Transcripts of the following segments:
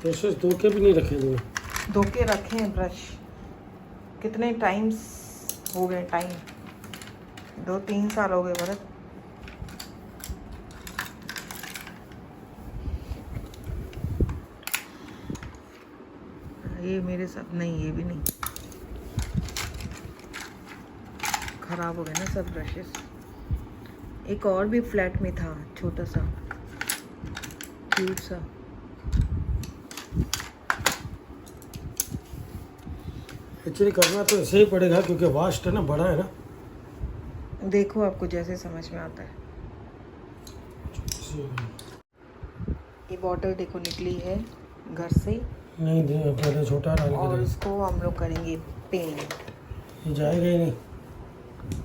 Brushes धो के भी नहीं रखे थे। धो के रखे हैं ब्रश, कितने टाइम्स हो गए, टाइम 2-3 साल हो गए भरत। ये मेरे साथ नहीं, ये भी नहीं, खराब हो गए ना सब ब्रशेस। एक और भी फ्लैट में था, छोटा सा क्यूट सा। एक्चुअली करना तो ऐसे ही पड़ेगा क्योंकि वास्ट है ना, बड़ा है ना। देखो आपको जैसे समझ में आता है। ये बॉटल देखो निकली है घर से, नहीं पहले छोटा डाल और के इसको हम लोग करेंगे पेंट। ये जाएगा ही नहीं।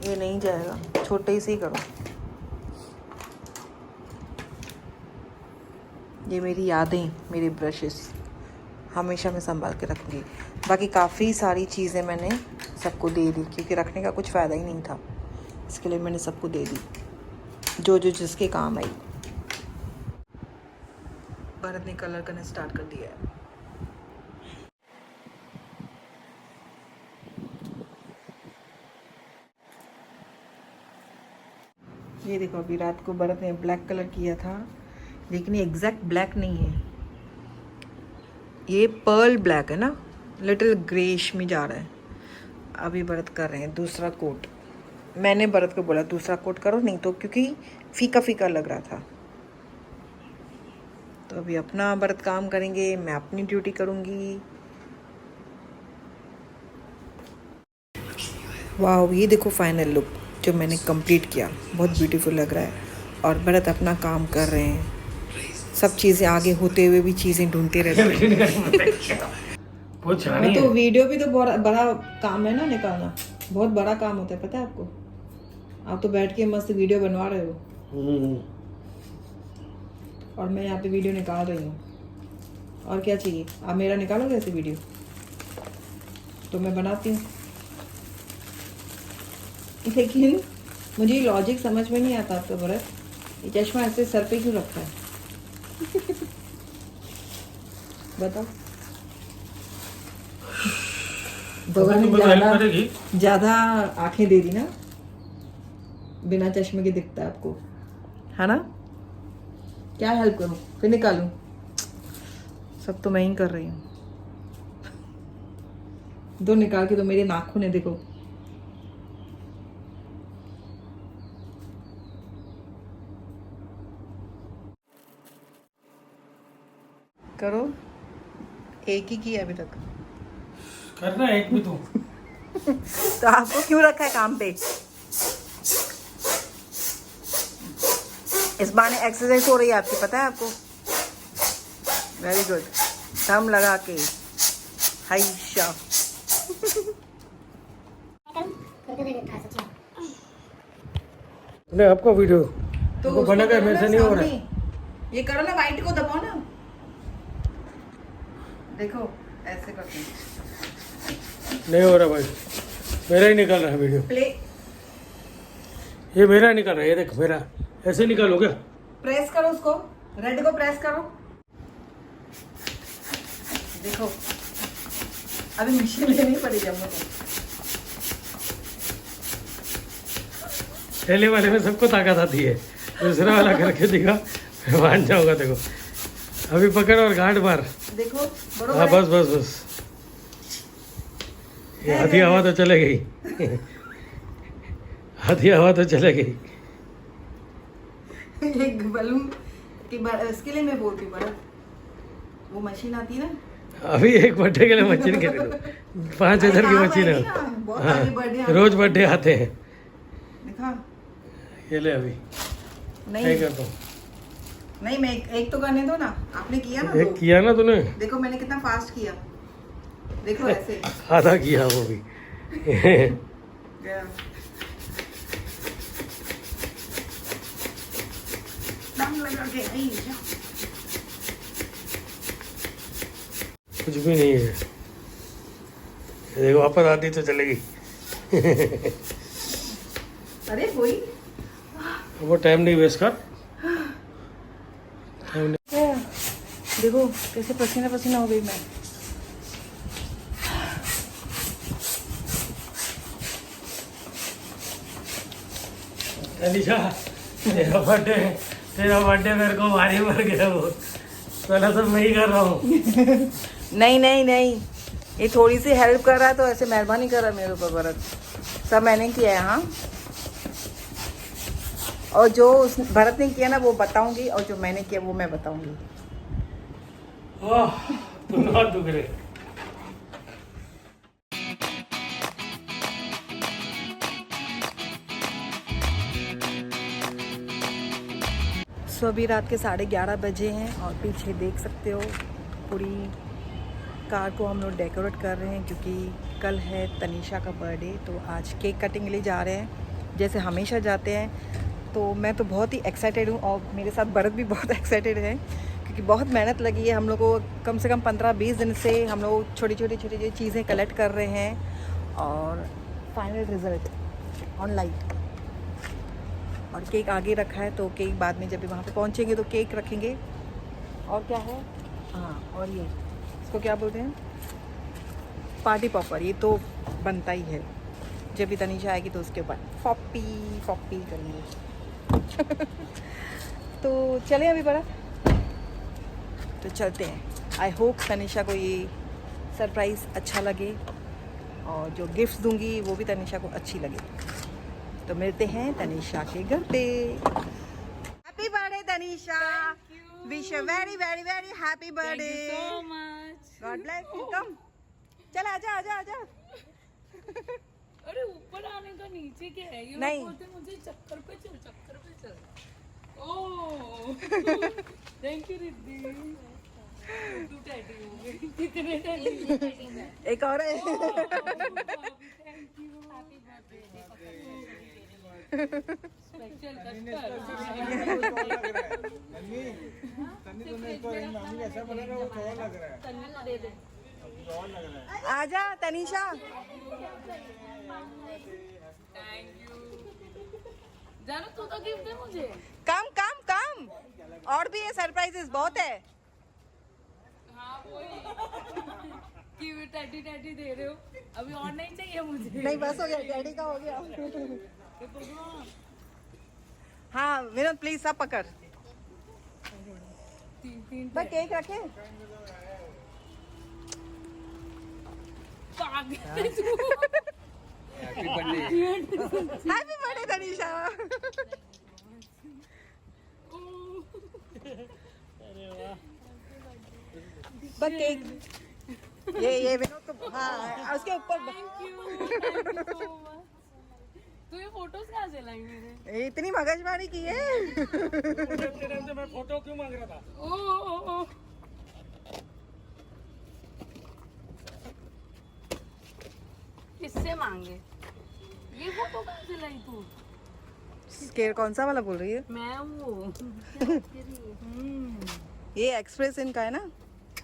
ये नहीं जाएगा, छोटे से ही करो। ये मेरी यादें, मेरे ब्रशेस हमेशा मैं संभाल के रखूँगी। बाकी काफ़ी सारी चीज़ें मैंने सबको दे दी क्योंकि रखने का कुछ फ़ायदा ही नहीं था, इसके लिए मैंने सबको दे दी जो जो जिसके काम आई। भरत ने कलर करना स्टार्ट कर दिया है। ये देखो, अभी रात को भरत ने ब्लैक कलर किया था, लेकिन ये एग्जैक्ट ब्लैक नहीं है, ये पर्ल ब्लैक है ना, लिटिल ग्रेश में जा रहा है। अभी भरत कर रहे हैं दूसरा कोट। मैंने भरत को बोला दूसरा कोट करो, नहीं तो क्योंकि फीका फीका लग रहा था। तो अभी अपना भरत काम करेंगे, मैं अपनी ड्यूटी करूँगी। वाह, ये देखो फाइनल लुक जो मैंने कंप्लीट किया, बहुत ब्यूटीफुल लग रहा है। और भरत अपना काम कर रहे हैं, सब चीज़ें आगे होते हुए भी चीज़ें ढूंढते रहते हैं। तो वीडियो भी तो बहुत बड़ा काम है ना निकालना, बहुत बड़ा काम होता है, पता है आपको। आप तो बैठ के मस्त वीडियो बनवा रहे हो और मैं यहाँ पे वीडियो निकाल रही हूँ। और क्या चाहिए, आप मेरा निकालोगे ऐसे वीडियो तो मैं बनाती हूँ। लेकिन मुझे लॉजिक समझ में नहीं आता आपका भरत, ये चश्मा ऐसे सर पे क्यों रखा है? बताओ। भगवान ने ज्यादा आंखें दे दी ना, बिना चश्मे के दिखता है आपको, है ना। क्या हेल्प करूं, फिर निकालूं? सब तो मैं ही कर रही हूँ। दो निकाल के तो मेरे नाखून है, देखो। करो, एक ही किया अभी तक। करना एक भी तो। तो आपको क्यों रखा है काम पे? इस बहाने एक्सरसाइज हो रही है आपकी, पता है आपको। वेरी गुड, दम लगा के हाइशा। ने आपका वीडियो तो बना कर मेरे से नहीं हो रहा है। ये करो ना, वाइट को दबाओ ना, देखो ऐसे करते हैं। नहीं हो रहा भाई, मेरा ही निकल रहा है वीडियो। प्ले, ये मेरा निकल रहा है, ये देख मेरा। ऐसे निकालो क्या? प्रेस करो उसको, रेड को प्रेस करो। देखो अभी मशीन लेनी पड़ेगी हम लोग को। पहले वाले में सबको ताकत आती है, दूसरा वाला करके दिखा, मैं मान जाऊंगा। देखो अभी पकड़ और गांठ मार। देखो हाँ बस बस बस, ये आधी हवा तो चले गई। आधी हवा तो चले गई। एक बलून की इसके लिए मैं बोलती हूँ, वो मशीन आती है ना, अभी एक बर्थडे के लिए मशीन के दे दो, 5,000 की मशीन है। हाँ, रोज बर्थडे आते हैं। देखा, ये ले अभी नहीं कर दो। नहीं, मैं एक तो करने दो ना, आपने किया ना, एक किया ना तूने, देखो मैंने कितना फास्ट किया, देखो ऐसे। आधा किया वो भी। दम लगा के आई जा। कुछ भी नहीं है, देखो वापस आती तो चलेगी। अरे वही, वो टाइम नहीं वेस्ट कर। देखो कैसे पसीना पसीना हो गई मैं। अलीशा तेरा बर्थडे मेरे को भारी पड़ गया वो, पहले तो मैं ही कर रहा हूँ। नहीं नहीं नहीं, ये थोड़ी सी हेल्प कर रहा है तो ऐसे मेहरबानी कर रहा है मेरे ऊपर भरत। सब मैंने किया है हाँ, और जो उस भरत ने किया ना वो बताऊंगी, और जो मैंने किया वो मैं बताऊंगी। बहुत दुख रहे। सो अभी रात के 11:30 बजे हैं और पीछे देख सकते हो पूरी कार को हम लोग डेकोरेट कर रहे हैं, क्योंकि कल है तनीषा का बर्थडे। तो आज केक कटिंग के लिए जा रहे हैं जैसे हमेशा जाते हैं। तो मैं तो बहुत ही एक्साइटेड हूँ और मेरे साथ भरत भी बहुत एक्साइटेड है, क्योंकि बहुत मेहनत लगी है हम लोग को। कम से कम 15-20 दिन से हम लोग छोटी छोटी चीज़ें कलेक्ट कर रहे हैं और फाइनल रिज़ल्ट ऑनलाइन। और केक आगे रखा है, तो केक बाद में जब भी वहाँ पे पहुँचेंगे तो केक रखेंगे। और क्या है, हाँ और ये इसको क्या बोलते हैं, पार्टी पॉपर, ये तो बनता ही है। जब भी तनीषा आएगी तो उसके बाद पॉपी करेंगे। तो चलें अभी बड़ा, तो चलते हैं। आई होप तनीषा को ये सरप्राइज़ अच्छा लगे और जो गिफ्ट्स दूंगी वो भी तनीषा को अच्छी लगे। तो मिलते हैं तनीषा के घर पे। Happy birthday Tanisha, wish you very very very happy birthday. so much. God bless you. Come चल आजा आजा आजा। अरे ऊपर आने का नीचे क्या है, ये नहीं। लोग बोलते मुझे चक्कर पे चल। ओह थैंक यू रिद्धि, तू टैडी हो गई। कितने टैडी, एक और है। Thank you, happy birthday special दे दे। आजा तनीषा। Thank you. जानो तू तो गिफ्ट दे मुझे। कम कम कम, और भी है सरप्राइजेस बहुत है। हाँ वही कि टैडी दे रहे हो, अभी और नहीं चाहिए मुझे। नहीं बस हो गया, डैडी का हो गया। हाँ विनोद प्लीज सब पकड़। तीन बस केक रखे। Happy birthday Tanisha. बस केक ये विनोद तो हाँ उसके ऊपर। तू ये फोटोज कहाँ से लाई मेरे? इतनी मगजमारी की है। मैं फोटो क्यों मांग रहा था? ओ किससे मांगे ये फोटो? कहाँ से लाई तू? केक कौन सा वाला बोल रही है? मैं वो ये एक्सप्रेस इनका है ना?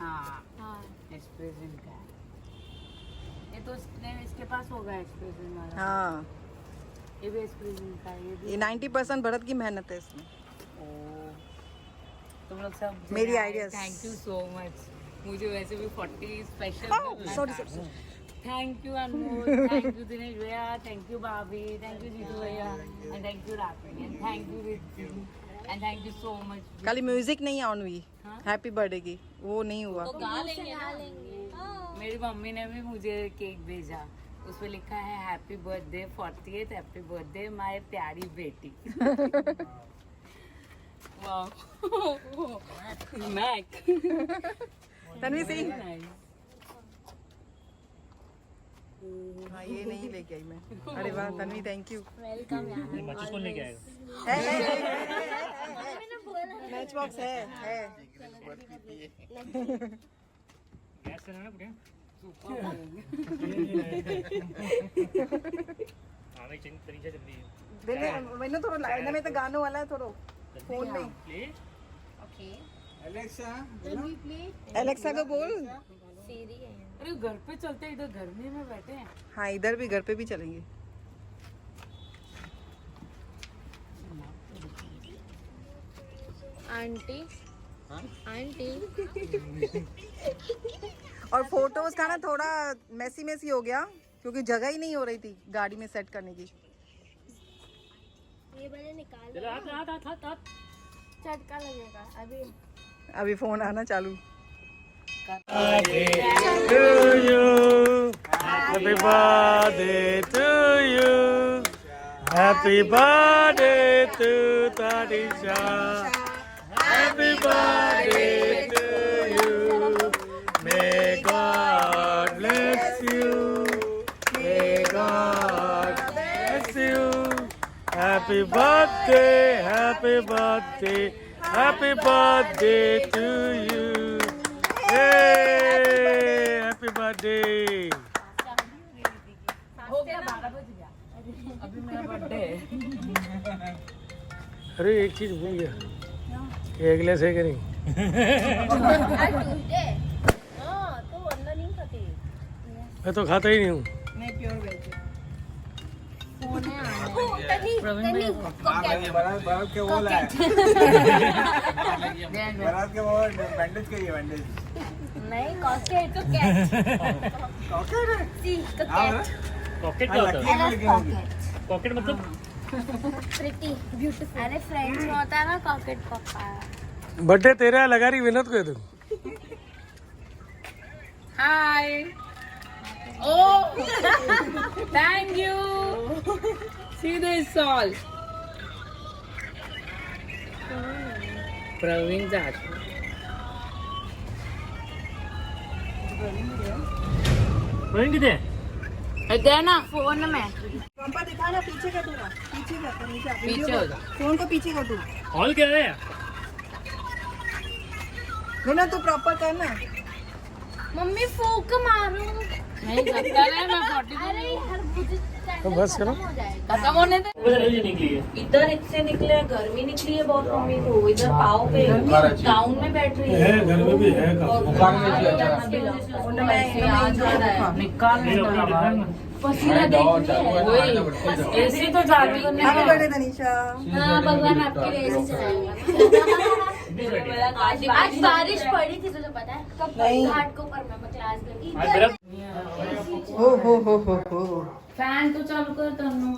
हाँ एक्सप्रेशन का है ये तो। इसके पास होगा एक्सप्रेशन वाला। हाँ ये भी एक्सप्रेशन का है, ये भी। ये 90% भरत की मेहनत है इसमें। तुम लोग सब मेरी ideas। Thank you so much. मुझे वैसे भी 40 special. Sorry. Thank you Anmol, thank you Dinesh भैया, थैंक यू भाभी, थैंक यू जीतू भैया, and thank you Rafi, and thank you Riddhi, and thank you so much. खाली म्यूजिक नहीं ऑन हुई हैप्पी बर्थडे की, वो नहीं हुआ। तो गा लेंगे ना। मेरी मम्मी ने भी मुझे केक भेजा, उस पे लिखा है happy birthday 40th, happy birthday my प्यारी बेटी। वाह मैक। तन्वी सिंह। हाँ ये नहीं लेके आई मैं। अरे वाह तन्वी थैंक यू। वेलकम यार। माचिस कौन लेके आएगा? मैच बॉक्स है। गैस चला ना पुटिया? आवे चिंत तरीका जल्दी मैंने थोड़ा लाइन में तो गानों वाला है थोड़ा फोन में। प्ले ओके एलेक्सा को बोल। अरे घर पे चलते हैं, इधर गर्मी में बैठे हैं। हाँ इधर भी घर पे भी चलेंगे। आंटी आंटी और फोटोज का ना थोड़ा मैसी हो गया क्योंकि जगह ही नहीं हो रही थी गाड़ी में सेट करने की। ये मैंने निकाल झटका लगेगा अभी फोन आना चालू। Happy to you. Happy birthday to you. Happy birthday to Tanisha. Happy birthday to you. May God bless you. May God bless you. Happy birthday, happy birthday, happy birthday to you. Hey, happy birthday. हो गया 12 बज गया अभी मेरा birthday है अरे एक चीज भूल गया, केक ले से कि नहीं? हाँ तो अंदर नहीं खाती मैं तो खाता ही नहीं हूँ। मैं प्योर वेज। बारात के वो लाए बारात के वो बैंडेज के ये बैंडेज नहीं कॉकेट तो कैट सी तो कैट पॉकेट क्या होता है? पॉकेट मतलब प्रिटी ब्यूटीफुल अरे फ्रेंड्स में होता है ना कॉकेट पापा बर्थडे तेरा लगा रही विनोद को तू। Hi oh thank you see this all Praveen Jat Praveen किधर है? इधर ना फोन में पंपा दिखा ना, पीछे का तू ना, पीछे का तनीषा, पीछे हो जा फोन को पीछे का तू। हॉल क्या है? विनोद तू प्रॉपर कर ना। मम्मी फूक मारो नहीं करता है मैं 40 अरे यार मुझे तो बस करो। खत्म होने दे निकली है। इधर इससे निकले गर्मी निकली है बहुत मम्मी को इधर पाँव पे गाउन में बैठ रही है घर में भी है निकाल पसीना देख वही एसी तो चालू करने हैप्पी बर्थडे तनीषा। हाँ भगवान आपके लिए एसी चलाएगा आज बारिश पड़ी थी तुझे पता है कब नहीं। घाट को पर मैं क्लास गई हो फैन तो चालू कर तन्नू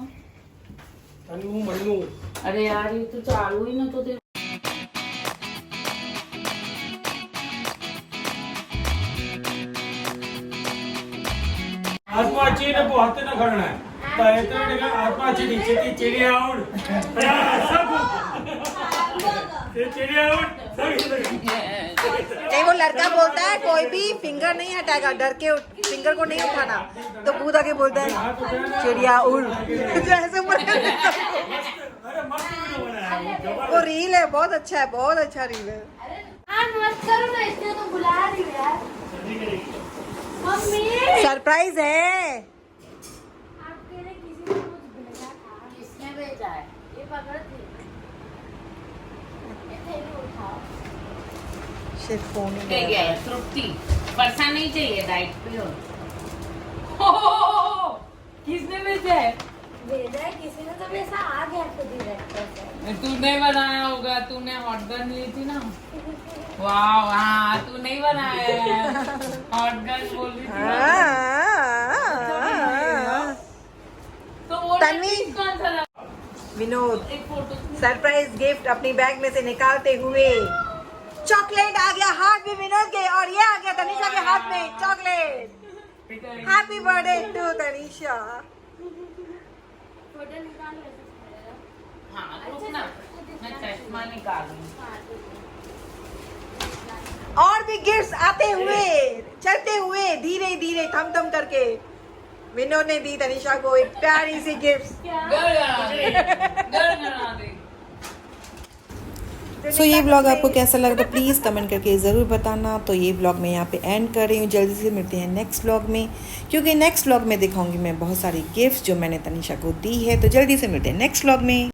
मन्नू अरे यार ये तो चालू ही ना तो दे आत्माची ने बहुत न करना है तो आत्माची नीचे की चिड़िया उड़ चिड़िया उड़ नहीं, वो लड़का बोलता है कोई भी फिंगर नहीं हटाएगा, डर के फिंगर को नहीं उठाना, तो कूद आके बोलता है चिड़िया उड़। जैसे वो रील है, बहुत अच्छा है, बहुत अच्छा रील है। मत करो ना इसलिए तो बुला रही है यार मम्मी सरप्राइज है। आपके लिए किसी ने कुछ भेजा था किसने भेजा है ये पकड़ थी शिट फोन ही क्या है तृप्ति वर्षा नहीं चाहिए डाइट पे हो किसने भेजा है किसी ने तो वैसा आ गया खुद ही तूने बनाया होगा तूने हॉट गन ली थी ना वाह हाँ तू नहीं बनाया हॉट गन बोल रही थी तो वो तन्वी। कौन सा लगा? विनोद एक फोटो सरप्राइज गिफ्ट अपनी बैग में से निकालते हुए चॉकलेट आ गया हाथ में विनोद के, और ये आ गया तनीषा के हाथ में chocolate. Happy birthday to Tanisha. Photo निकाल हाँ रुक ना मैं चश्मा निकालूं और भी गिफ्ट्स आते हुए चलते हुए धीरे धीरे थम थम करके विनोद ने दी तनीषा को एक प्यारी सी गिफ्ट। सो ये ब्लॉग आपको कैसा लगा प्लीज़ कमेंट करके ज़रूर बताना। तो ये ब्लॉग मैं यहाँ पे एंड कर रही हूँ, जल्दी से मिलते हैं नेक्स्ट ब्लॉग में, क्योंकि नेक्स्ट ब्लॉग में दिखाऊंगी मैं बहुत सारी गिफ्ट्स जो मैंने तनीषा को दी है। तो जल्दी से मिलते हैं नेक्स्ट ब्लॉग में।